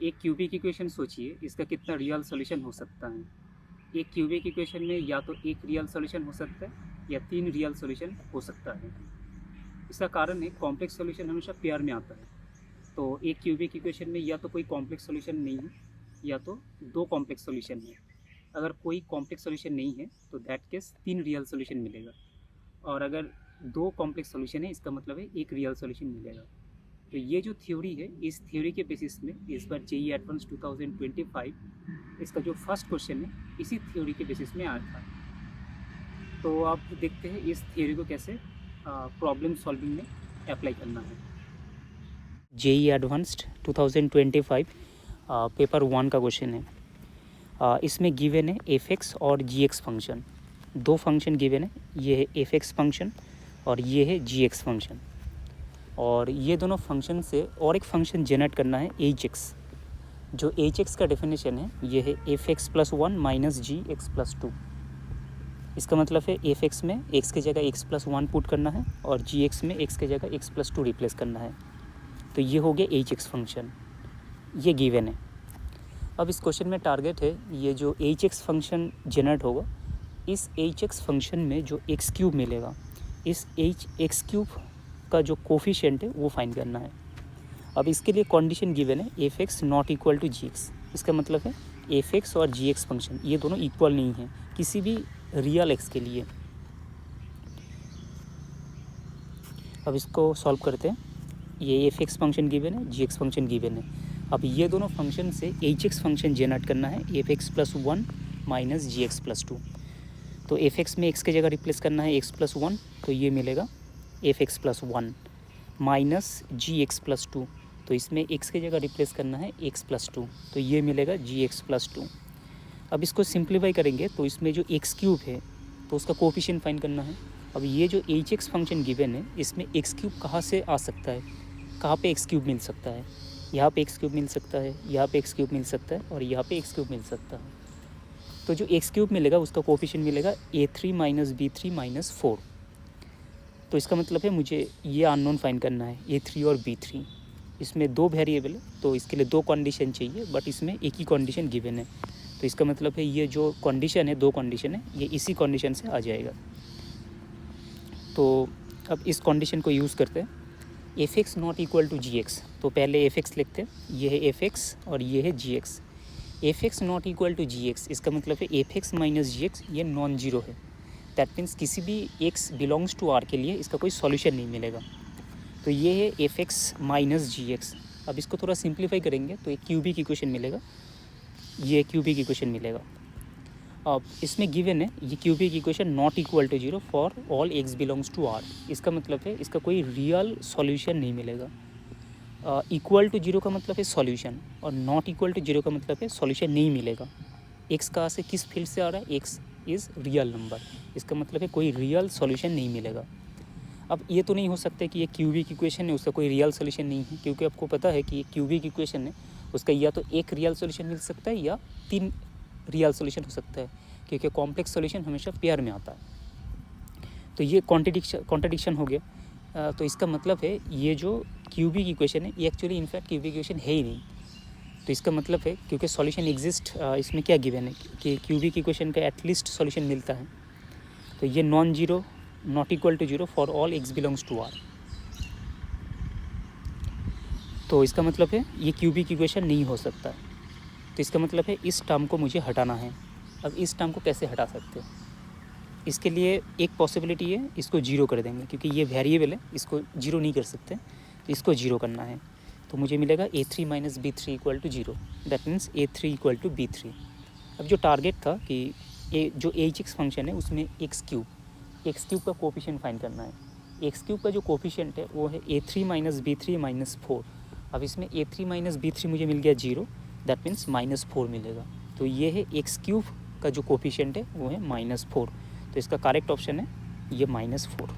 एक cubic equation सोचिए, इसका कितना रियल सॉल्यूशन हो सकता है। एक क्यूबिक इक्वेशन में या तो एक रियल सॉल्यूशन हो सकता है या 3 रियल सॉल्यूशन हो सकता है। इसका कारण है कॉम्प्लेक्स सॉल्यूशन हमेशा पेयर में आता है। तो एक क्यूबिक इक्वेशन में या तो कोई कॉम्प्लेक्स सॉल्यूशन नहीं है या तो 2 कॉम्प्लेक्स सॉल्यूशन है। अगर कोई कॉम्प्लेक्स सॉल्यूशन नहीं है तो दैट केस 3 रियल सॉल्यूशन मिलेगा, और अगर 2 कॉम्प्लेक्स सॉल्यूशन है इसका मतलब है एक रियल सॉल्यूशन मिलेगा। तो ये जो थ्योरी है, इस थ्योरी के बेसिस में इस बार जेईई एडवांस 2025 इसका जो फर्स्ट क्वेश्चन है इसी थ्योरी के बेसिस में आया था। तो आप देखते हैं इस थ्योरी को कैसे प्रॉब्लम सॉल्विंग में अप्लाई करना है। जेईई एडवांस्ड 2025 पेपर 1 का क्वेश्चन है। इसमें गिवन है एफ एक्स और जी एक्स फंक्शन, दो फंक्शन गिवन है। ये है एफ एक्स फंक्शन और ये है जी एक्स फंक्शन, और ये दोनों फंक्शन से और एक फंक्शन जनरेट करना है एच एक्स। जो एच एक्स का डेफिनेशन है ये है F x plus 1 minus G x plus 2। इसका मतलब है एफ एक्स में एक्स की जगह एक्स प्लस 1 पुट करना है और जी एक्स में एक्स की जगह एक्स प्लस 2 रिप्लेस करना है। तो ये हो गया एच एक्स फंक्शन, ये गिवन है। अब इस क्वेश्चन में टारगेट है ये जो एच एक्स फंक्शन जनरेट होगा, इस एच एक्स फंक्शन में जो एक्स क्यूब मिलेगा, इस एच एक्स क्यूब का जो कोफिशिएंट है वो फाइंड करना है। अब इसके लिए कंडीशन गिवन है F x not equal to ji x. इसका मतलब है एफ एक्स और जी एक्स फंक्शन ये दोनों इक्वल नहीं हैं किसी भी रियल एक्स के लिए। अब इसको सॉल्व करते हैं। ये एफ एक्स फंक्शन गिवन है, जी एक्स फंक्शन गिवन है। अब ये दोनों फंक्शन से एच एक्स फंक्शन जनरेट करना है F x plus 1 minus G x plus 2। तो एफ एक्स में एक्स की जगह रिप्लेस करना है एक्स प्लस 1, तो ये मिलेगा F x plus 1 minus G x plus 2। तो इसमें एक्स की जगह रिप्लेस करना है एक्स प्लस 2, तो ये मिलेगा जी एक्स प्लस 2। अब इसको सिंप्लीफाई करेंगे तो इसमें जो एक्स क्यूब है तो उसका कोफिशिएंट फाइंड करना है। अब ये जो एच एक्स फंक्शन गिवन है इसमें एक्स क्यूब कहाँ से आ सकता है, कहाँ पे एक्स क्यूब मिल सकता है। यहाँ पे एक्स क्यूब मिल सकता है, यहाँ पे एक्स क्यूब मिल सकता है और यहाँ पे एक्स क्यूब मिल सकता है। तो जो एक्स क्यूब मिलेगा उसका कोफिशिएंट मिलेगा a3 माइनस b3 माइनस 4। तो इसका मतलब है मुझे ये अननोन फाइंड करना है a3 और b3। इसमें दो वेरिएबल है तो इसके लिए दो कंडीशन चाहिए, बट इसमें एक ही कंडीशन गिवन है। तो इसका मतलब है ये जो कंडीशन है, दो कंडीशन है, ये इसी कंडीशन से आ जाएगा। तो अब इस कंडीशन को यूज़ करते हैं। F x not equal to ji x, तो पहले एफ एक्स लिखते हैं, ये है एफ एक्स और ये है G X. F x not equal to ji x, इसका मतलब है F X minus G X ये नॉन जीरो है। दैट मीन्स किसी भी एक्स बिलोंग्स टू आर के लिए इसका कोई सॉल्यूशन नहीं मिलेगा। तो ये है F X minus G x. अब इसको थोड़ा सिंप्लीफाई करेंगे तो एक क्यूबिक इक्वेशन मिलेगा, ये क्यूबिक इक्वेशन मिलेगा। अब इसमें गिवन है ये cubic equation not equal to zero for all x belongs to R. इसका मतलब है इसका कोई रियल सॉल्यूशन नहीं मिलेगा। इक्वल टू जीरो का मतलब है सॉल्यूशन और नॉट इक्वल टू जीरो का मतलब है सॉल्यूशन नहीं मिलेगा। एक्स कहाँ से किस फील्ड से आ रहा है, एक्स इज़ रियल नंबर, इसका मतलब है कोई रियल सॉल्यूशन नहीं मिलेगा। अब ये तो नहीं हो सकता कि ये क्यूबिक इक्वेशन है उसका कोई रियल सॉल्यूशन नहीं है, क्योंकि आपको पता है कि ये क्यूबिक इक्वेशन है उसका या तो एक रियल सॉल्यूशन मिल सकता है या 3 रियल सॉल्यूशन हो सकता है, क्योंकि कॉम्प्लेक्स सॉल्यूशन हमेशा पेयर में आता है। तो ये कॉन्ट्रडिक्शन हो गया। तो इसका मतलब है ये जो क्यूबिक इक्वेशन है ये एक्चुअली इनफैक्ट क्यूबिक इक्वेशन है ही नहीं। तो इसका मतलब है क्योंकि सॉल्यूशन एग्जिस्ट, इसमें क्या गिवन है कि क्यूबिक इक्वेशन का एटलीस्ट सॉल्यूशन मिलता है। तो ये non zero not equal to zero for all x belongs to R. तो इसका मतलब है ये क्यूबिक इक्वेशन नहीं हो सकता। तो इसका मतलब है इस टर्म को मुझे हटाना है। अब इस टर्म को कैसे हटा सकते हैं, इसके लिए एक पॉसिबिलिटी है इसको जीरो कर देंगे, क्योंकि ये वेरिएबल है इसको जीरो नहीं कर सकते, तो इसको जीरो करना है। तो मुझे मिलेगा a3 minus b3 equal to zero, that means a3 equal to b3। अब जो टारगेट था कि जो एच एक्स फंक्शन है उसमें एक्स क्यूब का कोफिशिएंट फाइंड करना है। एक्स क्यूब का जो कोफिशिएंट है वो है a3 माइनस b3 माइनस 4। अब इसमें a3 माइनस b3 मुझे मिल गया जीरो, दैट मीन्स माइनस 4 मिलेगा। तो ये है एक्स क्यूब का जो कोफिशिएंट है वो है -4। तो इसका करेक्ट ऑप्शन है ये -4।